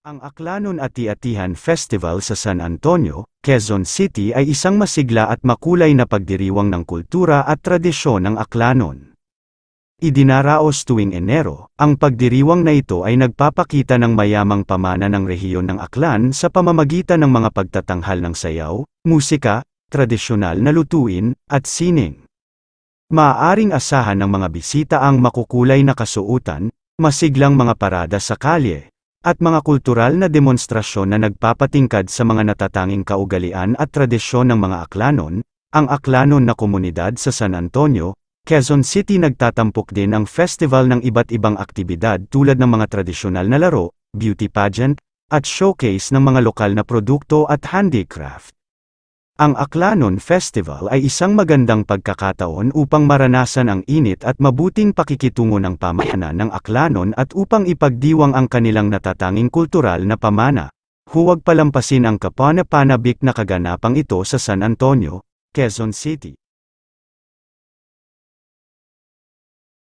Ang Aklanon Ati-Atihan Festival sa San Antonio, Quezon City ay isang masigla at makulay na pagdiriwang ng kultura at tradisyon ng Aklanon. Idinaraos tuwing Enero, ang pagdiriwang na ito ay nagpapakita ng mayamang pamana ng rehiyon ng Aklan sa pamamagitan ng mga pagtatanghal ng sayaw, musika, tradisyonal na lutuin, at sining. Maaaring asahan ng mga bisita ang makukulay na kasuotan, masiglang mga parada sa kalye, at mga kultural na demonstrasyon na nagpapatingkad sa mga natatanging kaugalian at tradisyon ng mga Aklanon. Ang Aklanon na komunidad sa San Antonio, Quezon City nagtatampok din ang festival ng iba't ibang aktibidad tulad ng mga tradisyonal na laro, beauty pageant, at showcase ng mga lokal na produkto at handicraft. Ang Aklanon Festival ay isang magandang pagkakataon upang maranasan ang init at mabuting pakikitungo ng pamayanan ng Aklanon at upang ipagdiwang ang kanilang natatanging kultural na pamana. Huwag palampasin ang kapanapanabik na kaganapang ito sa San Antonio, Quezon City.